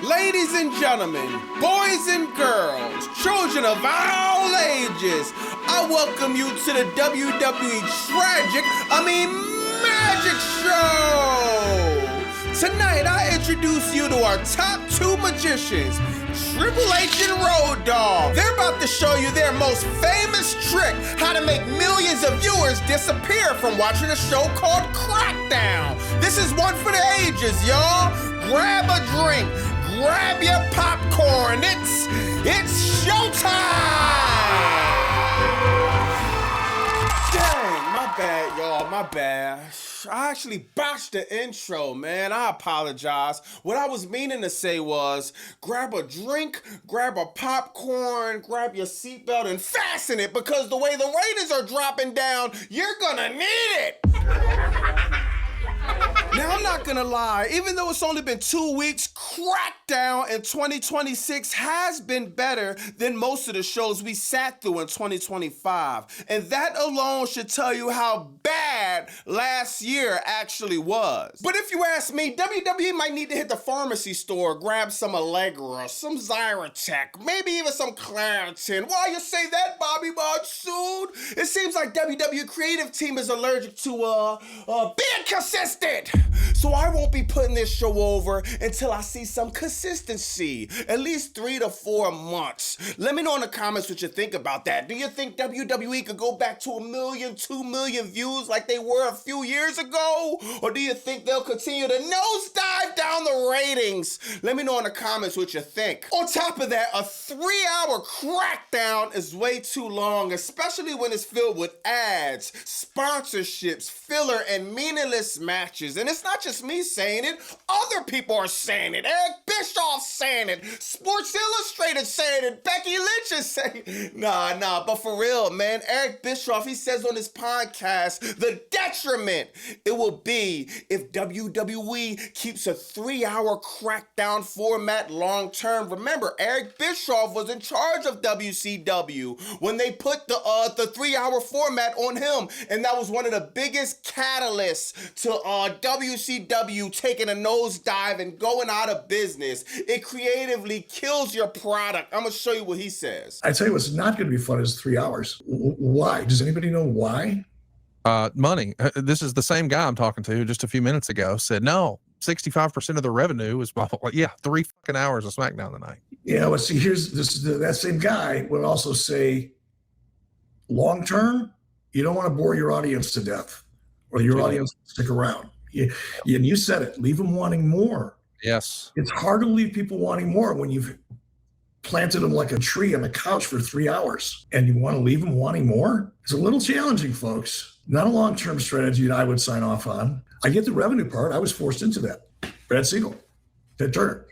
Ladies and gentlemen, boys and girls, children of all ages, I welcome you to the WWE Magic Show! Tonight, I introduce you to our top two magicians, Triple H and Road Dogg. They're about to show you their most famous trick, how to make millions of viewers disappear from watching a show called Crackdown. This is one for the ages, y'all. Grab a drink, grab your popcorn. It's showtime! Dang, my bad, y'all, my bad. I actually botched the intro, man. I apologize. What I was meaning to say was, grab a drink, grab a popcorn, grab your seatbelt and fasten it, because the way the ratings are dropping down, you're gonna need it. Now, I'm not gonna lie, even though it's only been 2 weeks, Crackdown in 2026 has been better than most of the shows we sat through in 2025. And that alone should tell you how bad last year actually was. But if you ask me, WWE might need to hit the pharmacy store, grab some Allegra, some Zyrotech, maybe even some Claritin. Why you say that, Bobby Monsoon? It seems like WWE creative team is allergic to being consistent. So I won't be putting this show over until I see some consistency, at least 3 to 4 months. Let me know in the comments what you think about that. Do you think WWE could go back to 1 million, 2 million views like they were a few years ago? Or do you think they'll continue to nosedive down the ratings? Let me know in the comments what you think. On top of that, a 3-hour Crackdown is way too long, especially when it's filled with ads, sponsorships, filler, and meaningless matches. And it's not just me saying it, other people are saying it. Eric Bischoff saying it, Sports Illustrated saying it, Becky Lynch is saying it. Nah, but for real, man, Eric Bischoff, he says on his podcast, the detriment it will be if WWE keeps a 3-hour Crackdown format long term. Remember, Eric Bischoff was in charge of WCW when they put the 3-hour format on him, and that was one of the biggest catalysts to WCW taking a nosedive and going out of business. It creatively kills your product. I'm gonna show you what he says. I tell you what's not gonna be fun is 3 hours. Why? Does anybody know why? Money. This is the same guy I'm talking to just a few minutes ago said, no, 65% of the revenue is, yeah, 3 fucking hours of Smackdown tonight. Yeah, well, see, that same guy would also say, long term, you don't want to bore your audience to death, or your audience stick around. And you said it, leave them wanting more. Yes. It's hard to leave people wanting more when you've planted them like a tree on the couch for 3 hours and you want to leave them wanting more. It's a little challenging, folks. Not a long-term strategy that I would sign off on. I get the revenue part. I was forced into that. Brad Siegel, Ted Turner,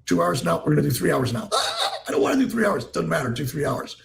2 hours now. We're going to do 3 hours now. I don't want to do 3 hours. Doesn't matter. Do 3 hours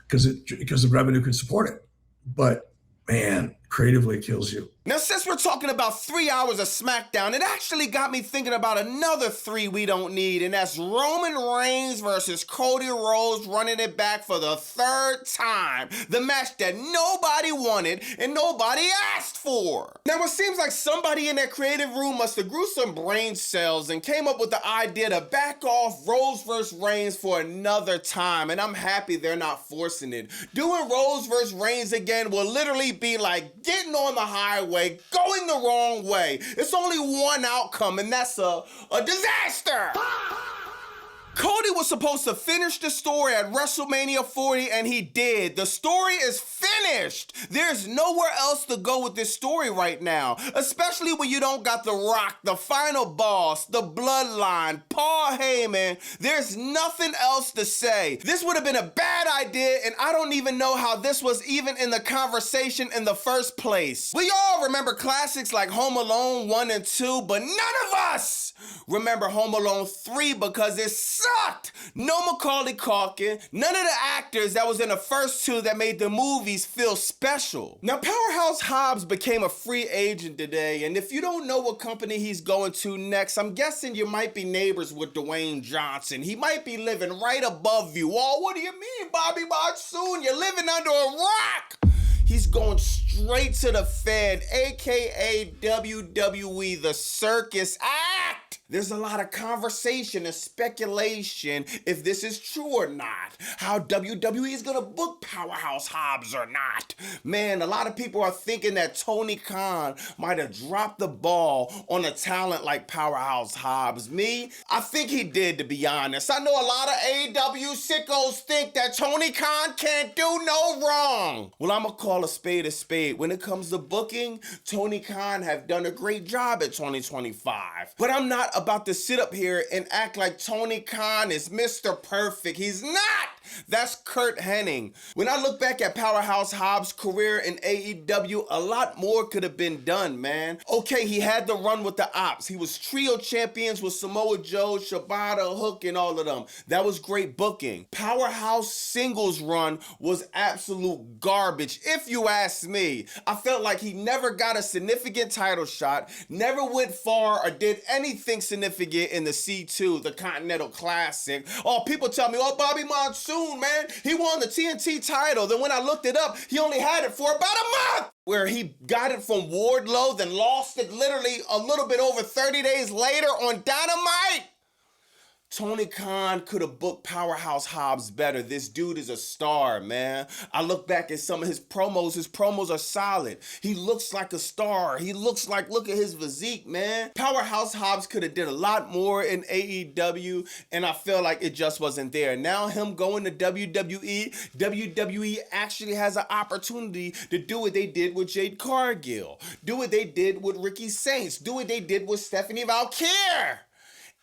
because the revenue could support it. But man, creatively it kills you. Now, since we're talking about 3 hours of Smackdown, it actually got me thinking about another 3 we don't need, and that's Roman Reigns versus Cody Rhodes running it back for the 3rd time. The match that nobody wanted and nobody asked for. Now, it seems like somebody in that creative room must have grew some brain cells and came up with the idea to back off Rhodes versus Reigns for another time, and I'm happy they're not forcing it. Doing Rhodes versus Reigns again will literally be like getting on the highway, going the wrong way. It's only one outcome, and that's a disaster. Cody was supposed to finish the story at WrestleMania 40, and he did. The story is finished. There's nowhere else to go with this story right now, especially when you don't got The Rock, the final boss, the bloodline, Paul Heyman. There's nothing else to say. This would have been a bad idea, and I don't even know how this was even in the conversation in the first place. We all remember classics like Home Alone 1 and 2, but none of us remember Home Alone 3 because it sucked. No Macaulay Culkin, none of the actors that was in the first 2 that made the movies feel special. Now, Powerhouse Hobbs became a free agent today, and if you don't know what company he's going to next, I'm guessing you might be neighbors with Dwayne Johnson. He might be living right above you. Oh, what do you mean, Bobby Monsoon? You're living under a rock. He's going straight to the Fed, aka WWE, the Circus Act. There's a lot of conversation and speculation if this is true or not. How WWE is gonna book Powerhouse Hobbs or not. Man, a lot of people are thinking that Tony Khan might have dropped the ball on a talent like Powerhouse Hobbs. Me, I think he did, to be honest. I know a lot of AEW sickos think that Tony Khan can't do no wrong. Well, I'ma call a spade a spade. When it comes to booking, Tony Khan have done a great job at 2025. But I'm not about to sit up here and act like Tony Khan is Mr. Perfect. He's not! That's Kurt Hennig. When I look back at Powerhouse Hobbs' career in AEW, a lot more could have been done, man. Okay, he had the run with the Ops. He was trio champions with Samoa Joe, Shibata, Hook, and all of them. That was great booking. Powerhouse singles run was absolute garbage, if you ask me. I felt like he never got a significant title shot, never went far or did anything significant in the C2, the Continental Classic. Oh, people tell me, oh, Bobby Monsoon, man, he won the TNT title. Then when I looked it up, he only had it for about a month, where he got it from Wardlow, then lost it literally a little bit over 30 days later on Dynamite. Tony Khan could have booked Powerhouse Hobbs better. This dude is a star, man. I look back at some of his promos. His promos are solid. He looks like a star. He looks like, look at his physique, man. Powerhouse Hobbs could have did a lot more in AEW, and I feel like it just wasn't there. Now him going to WWE actually has an opportunity to do what they did with Jade Cargill, do what they did with Ricky Saints, do what they did with Stephanie Valkyrie,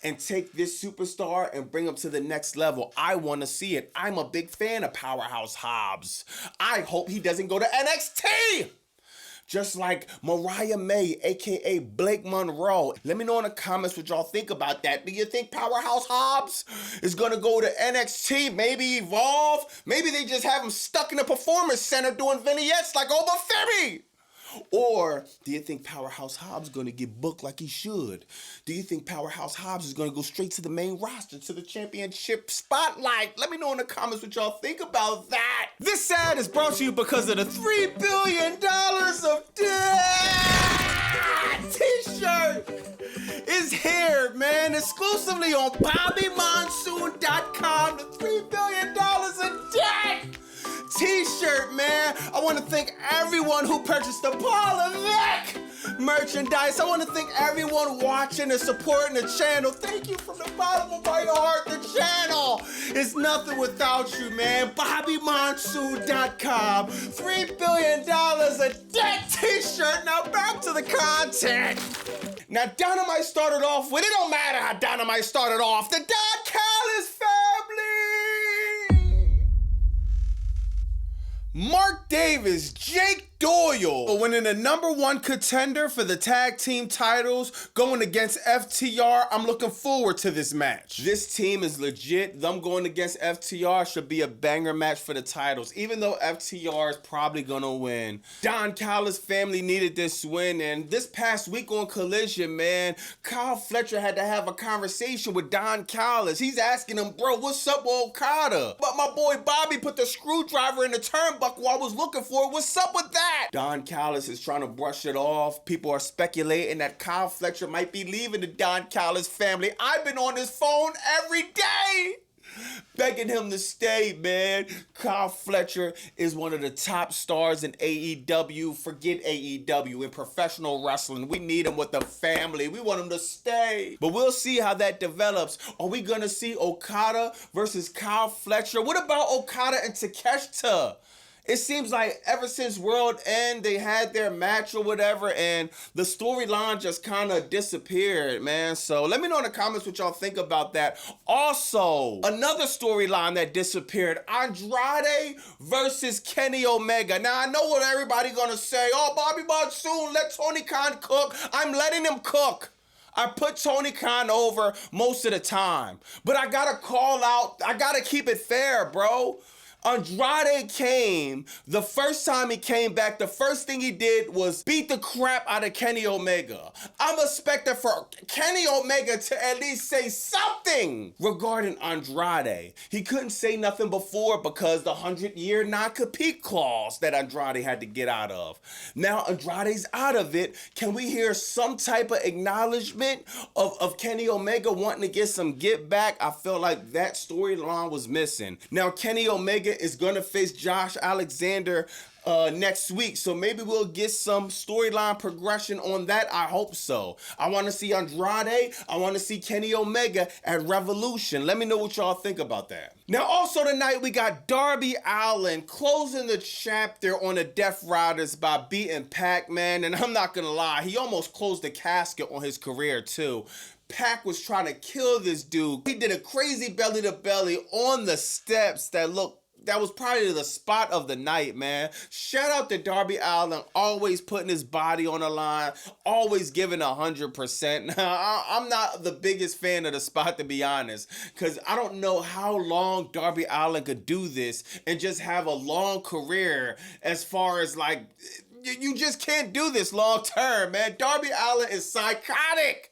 and take this superstar and bring him to the next level. I want to see it. I'm a big fan of Powerhouse Hobbs. I hope he doesn't go to NXT. Just like Mariah May, aka Blake Monroe. Let me know in the comments what y'all think about that. Do you think Powerhouse Hobbs is gonna go to NXT, maybe Evolve? Maybe they just have him stuck in a performance center doing vignettes like Oba Femi? Or do you think Powerhouse Hobbs is going to get booked like he should? Do you think Powerhouse Hobbs is going to go straight to the main roster, to the championship spotlight? Let me know in the comments what y'all think about that. This ad is brought to you because of the $3 billion of debt t-shirt is here, man. Exclusively on BobbyMonsoon.com. The $3 billion of debt t-shirt, man. I want to thank everyone who purchased the Paul Levesque merchandise. I want to thank everyone watching and supporting the channel. Thank you from the bottom of my heart. The channel is nothing without you, man. BobbyMonsoon.com. $3 billion a debt t-shirt. Now back to the content. Now Dynamite started off with, it don't matter how Dynamite started off, the Don Callis family. Mark Davis, Jake Doyle winning the #1 contender for the tag team titles, going against FTR. I'm looking forward to this match. This team is legit. Them going against FTR should be a banger match for the titles, even though FTR is probably gonna win. Don Callis family needed this win, and this past week on Collision, man, Kyle Fletcher had to have a conversation with Don Callis. He's asking him, bro, what's up with Okada? But my boy Bobby put the screwdriver in the turnbuckle I was looking for. What's up with that? Don Callis is trying to brush it off. People are speculating that Kyle Fletcher might be leaving the Don Callis family. I've been on his phone every day begging him to stay, man. Kyle Fletcher is one of the top stars in AEW. Forget AEW, in professional wrestling. We need him with the family. We want him to stay. But we'll see how that develops. Are we gonna see Okada versus Kyle Fletcher? What about Okada and Takeshita? It seems like ever since World End, they had their match or whatever, and the storyline just kind of disappeared, man. So let me know in the comments what y'all think about that. Also, another storyline that disappeared, Andrade versus Kenny Omega. Now, I know what everybody gonna say. Oh, Bobby Monsoon, let Tony Khan cook. I'm letting him cook. I put Tony Khan over most of the time, but I gotta call out, I gotta keep it fair, bro. Andrade came, the first time he came back, the first thing he did was beat the crap out of Kenny Omega. I'm expecting for Kenny Omega to at least say something nothing regarding Andrade. He couldn't say nothing before because the 100-year non-compete clause that Andrade had to get out of. Now Andrade's out of it. Can we hear some type of acknowledgement of Kenny Omega wanting to get some get back? I felt like that storyline was missing. Now Kenny Omega is going to face Josh Alexander next week, so maybe we'll get some storyline progression on that. I hope so. I want to see Andrade. I want to see Kenny Omega at Revolution. Let me know what y'all think about that. Now, also tonight, we got Darby Allin closing the chapter on the Death Riders by beating Pac-Man, and I'm not gonna lie, he almost closed the casket on his career too. Pac was trying to kill this dude. He did a crazy belly to belly on the steps that was probably the spot of the night, man. Shout out to Darby Allin, always putting his body on the line, always giving 100%. I'm not the biggest fan of the spot, to be honest, because I don't know how long Darby Allin could do this and just have a long career as far as like, you just can't do this long term, man. Darby Allin is psychotic.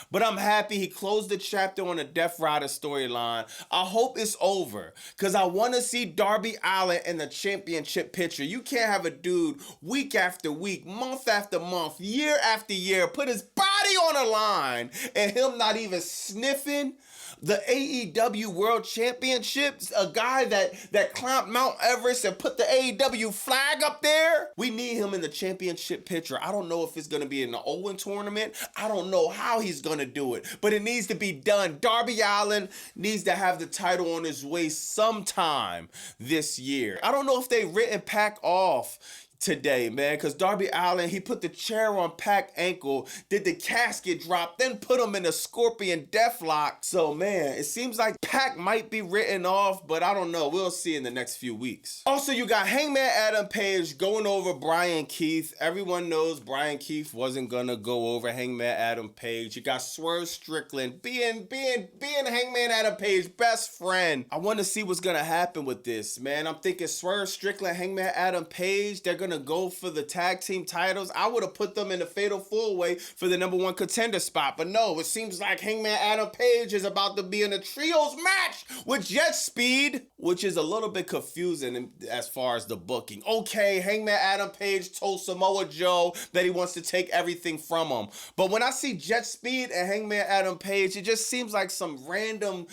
But I'm happy he closed the chapter on the Death Rider storyline. I hope it's over, because I want to see Darby Allin in the championship picture. You can't have a dude week after week, month after month, year after year, put his body on the line and him not even sniffing the AEW World Championships, a guy that climbed Mount Everest and put the AEW flag up there. We need him in the championship picture. I don't know if it's going to be in the Owen tournament. I don't know how he's going to do it, but it needs to be done. Darby Allin needs to have the title on his waist sometime this year. I don't know if they written Pac off today, man, because Darby Allin, he put the chair on Pac's ankle, did the casket drop, then put him in a scorpion deathlock. So, man, it seems like Pac might be written off, but I don't know. We'll see in the next few weeks. Also, you got Hangman Adam Page going over Brian Keith. Everyone knows Brian Keith wasn't gonna go over Hangman Adam Page. You got Swerve Strickland being Hangman Adam Page's best friend. I want to see what's gonna happen with this, man. I'm thinking Swerve Strickland, Hangman Adam Page, they're gonna go for the tag team titles. I would have put them in the fatal four-way for the #1 contender spot, but no, it seems like Hangman Adam Page is about to be in a trios match with Jet Speed, which is a little bit confusing as far as the booking. Okay, Hangman Adam Page told Samoa Joe that he wants to take everything from him, but when I see Jet Speed and Hangman Adam Page, it just seems like some random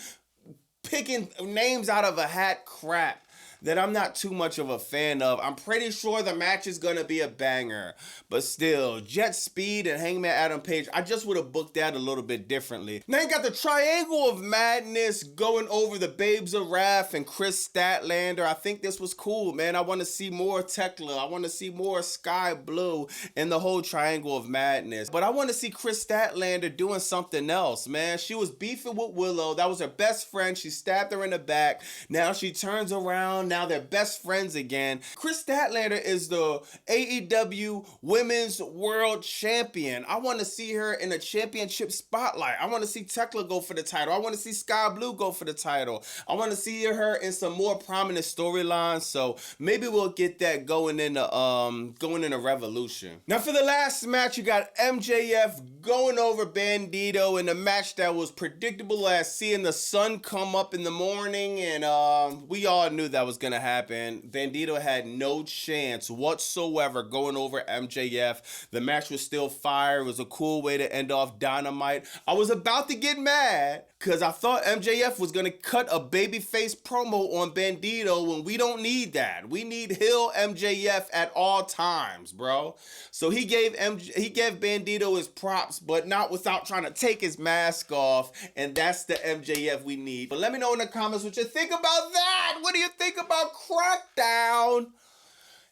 picking names out of a hat crap that I'm not too much of a fan of. I'm pretty sure the match is gonna be a banger, but still, Jet Speed and Hangman Adam Page, I just would have booked that a little bit differently. Now you got the Triangle of Madness going over the Babes of Wrath and Chris Statlander. I think this was cool, man. I want to see more Tekla. I want to see more Sky Blue and the whole Triangle of Madness. But I want to see Chris Statlander doing something else, man. She was beefing with Willow. That was her best friend. She stabbed her in the back. Now she turns around. Now they're best friends again. Chris Statlander is the AEW Women's World Champion. I want to see her in a championship spotlight. I want to see Tekla go for the title. I want to see Sky Blue go for the title. I want to see her in some more prominent storylines. So maybe we'll get that going into Revolution. Now for the last match, you got MJF going over Bandito in a match that was predictable as seeing the sun come up in the morning, and we all knew that was gonna happen. Bandito had no chance whatsoever going over MJF. The match was still fire. It was a cool way to end off Dynamite. I was about to get mad because I thought MJF was gonna cut a babyface promo on Bandito when we don't need that. We need heel MJF at all times, bro. So he gave Bandito his props, but not without trying to take his mask off, and that's the MJF we need. But let me know in the comments what you think about that. What do you think about Crackdown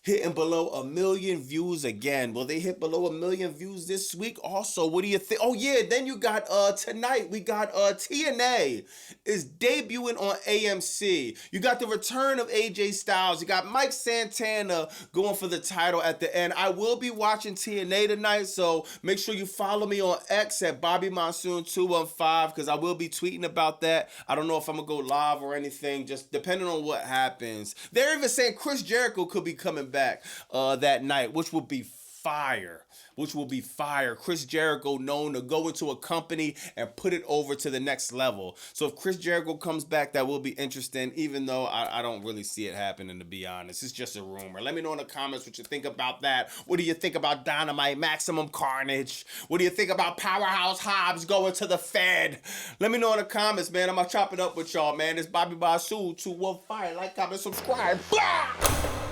hitting below 1 million views again? Will they hit below 1 million views this week? Also, what do you think? Oh yeah, then you got tonight we got TNA is debuting on AMC. You got the return of AJ Styles. You got Mike Santana going for the title at the end. I will be watching TNA tonight, so make sure you follow me on X at Bobby Monsoon 215 because I will be tweeting about that. I don't know if I'm gonna go live or anything, just depending on what happens. They're even saying Chris Jericho could be coming back that night, which would be fire. Chris Jericho known to go into a company and put it over to the next level. So if Chris Jericho comes back, that will be interesting, even though I don't really see it happening, to be honest. It's just a rumor. Let me know in the comments what you think about that. What do you think about Dynamite, Maximum Carnage? What do you think about Powerhouse Hobbs going to the Fed? Let me know in the comments, man. I'm going to chop it up with y'all, man. It's Bobby Basu, 215. Like, comment, subscribe. Blah!